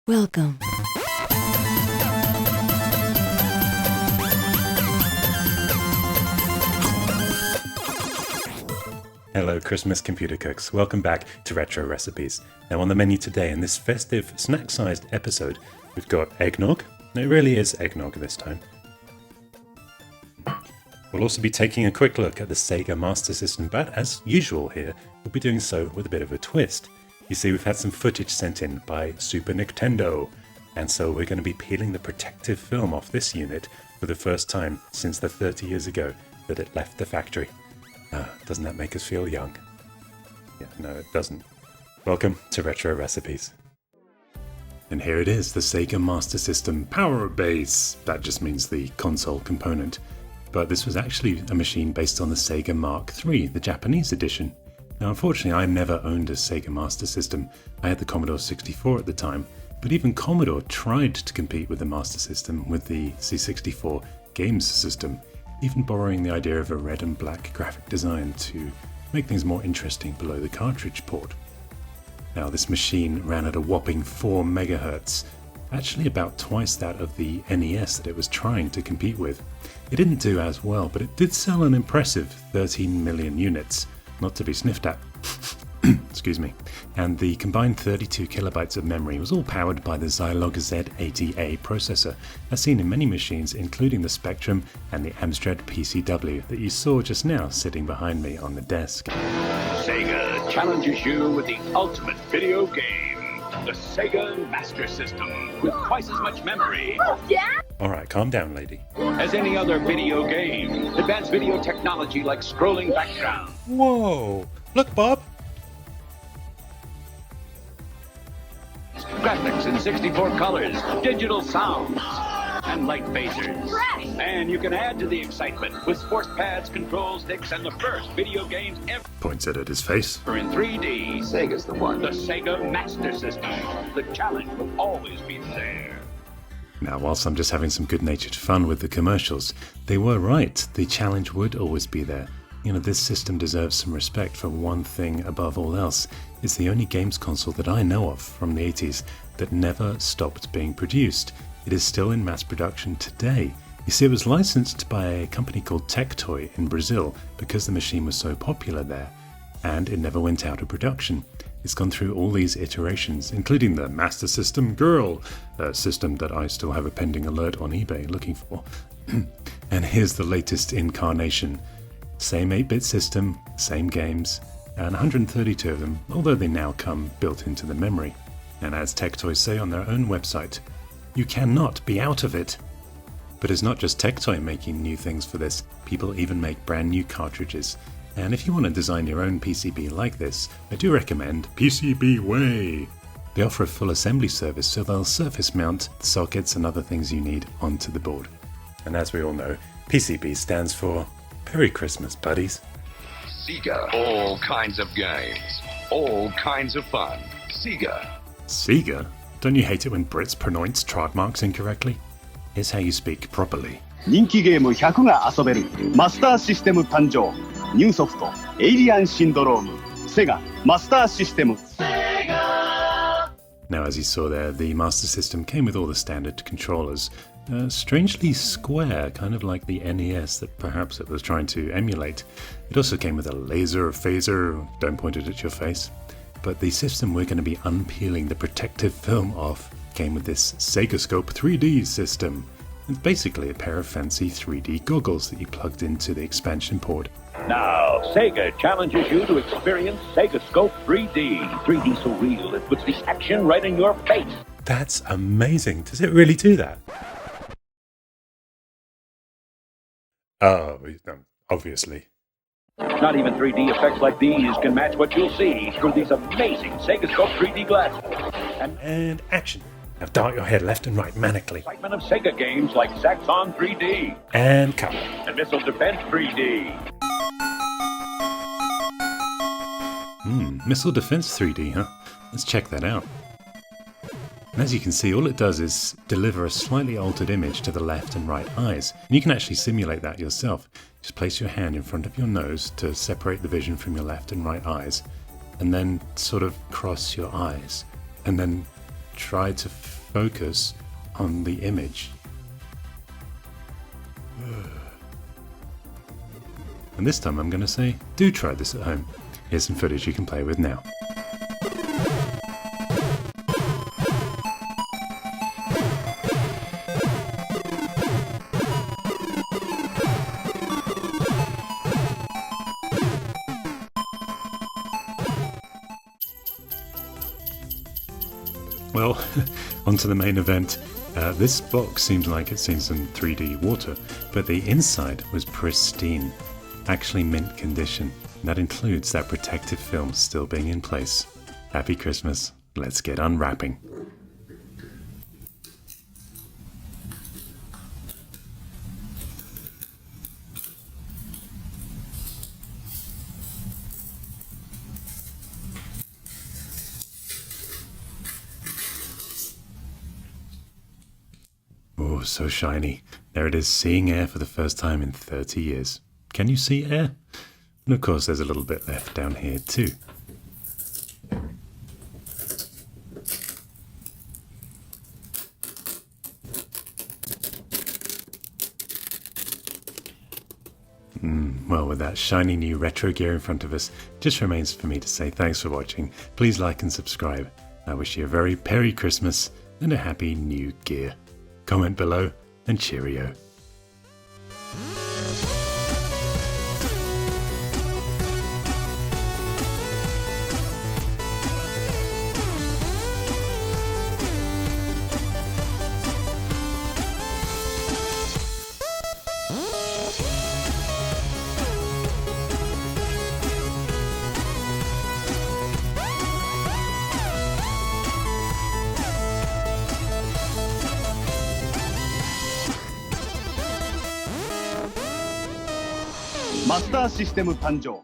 Welcome. Hello Christmas computer cooks, welcome back to Retro Recipes. Now on the menu today in this festive snack-sized episode, we've got eggnog. It really is eggnog this time. We'll also be taking a quick look at the Sega Master System, but as usual here, we'll be doing so with a bit of a twist. You see, we've had some footage sent in by Super Nintendo, and so we're going to be peeling the protective film off this unit for the first time since the 30 years ago that it left the factory. Doesn't that make us feel young? Yeah, no, it doesn't. Welcome to Retro Recipes. And here it is, the Sega Master System Power Base. That just means the console component. But this was actually a machine based on the Sega Mark III, the Japanese edition. Now unfortunately I never owned a Sega Master System. I had the Commodore 64 at the time, but even Commodore tried to compete with the Master System with the C64 games system, even borrowing the idea of a red and black graphic design to make things more interesting below the cartridge port. Now this machine ran at a whopping 4 MHz, actually about twice that of the NES that it was trying to compete with. It didn't do as well, but it did sell an impressive 13 million units, not to be sniffed at. Excuse me. And the combined 32 kilobytes of memory was all powered by the Zilog Z80A processor, as seen in many machines including the Spectrum and the Amstrad PCW that you saw just now sitting behind me on the desk. Sega challenges you with the ultimate video game, the Sega Master System, with twice as much memory. Oh, yeah? Alright, calm down lady. As any other video game, advanced video technology like scrolling background. Whoa! Look Bob! Graphics in 64 colors, digital sounds, and light phasers. Fresh. And you can add to the excitement with sports pads, control sticks, and the first video games ever Points it at his face. in 3D. Sega's the one. The Sega Master System. The challenge will always be there. Now, whilst I'm just having some good-natured fun with the commercials, they were right. The challenge would always be there. You know, this system deserves some respect for one thing above all else. It's the only games console that I know of from the 80s that never stopped being produced. It is still in mass production today. You see, it was licensed by a company called Tectoy in Brazil because the machine was so popular there, and it never went out of production. It's gone through all these iterations, including the Master System Girl, a system that I still have a pending alert on eBay looking for. And here's the latest incarnation. Same 8-bit system, same games, and 132 of them, although they now come built into the memory. And as Tectoy say on their own website, you cannot be out of it. But it's not just Tectoy making new things for this, people even make brand new cartridges. And if you want to design your own PCB like this, I do recommend PCBWay. They offer a full assembly service, so they'll surface mount the sockets and other things you need onto the board. And as we all know, PCB stands for Merry Christmas, buddies. Sega. All kinds of games. All kinds of fun. Sega. Sega? Don't you hate it when Brits pronounce trademarks incorrectly? Here's how you speak properly. 人気ゲーム100が遊べるマスターシステム誕生ニューソフトエイリアンシンドロームセガマスターシステム Now, as you saw there, the Master System came with all the standard controllers. Strangely square, kind of like the NES that perhaps it was trying to emulate. It also came with a laser phaser, don't point it at your face. But the system we're going to be unpeeling the protective film off came with this Sega Scope 3D system. It's basically a pair of fancy 3D goggles that you plugged into the expansion port. Now, Sega challenges you to experience Sega Scope 3D. 3D so real, it puts the action right in your face. That's amazing. Does it really do that? Oh, obviously. Not even 3D effects like these can match what you'll see through these amazing Sega Scope 3D glasses. And action. Now dart your head left and right manically. Excitement of Sega games like Saxon 3D And cut. and Missile Defense 3D. Missile Defense 3D, huh? Let's check that out. And as you can see, all it does is deliver a slightly altered image to the left and right eyes. And you can actually simulate that yourself. Just place your hand in front of your nose to separate the vision from your left and right eyes, and then sort of cross your eyes, and then try to focus on the image. And this time I'm going to say, do try this at home. Here's some footage you can play with now. Well, on to the main event. This box seems like it's seen some 3D water, but the inside was pristine, actually mint condition. And that includes that protective film still being in place. Happy Christmas. Let's get unwrapping. Oh, so shiny. There it is, seeing air for the first time in 30 years. Can you see air? And of course there's a little bit left down here too. Well, with that shiny new retro gear in front of us, just remains for me to say thanks for watching. Please like and subscribe. I wish you a very Merry Christmas and a happy new gear. Comment below and cheerio.マスターシステム誕生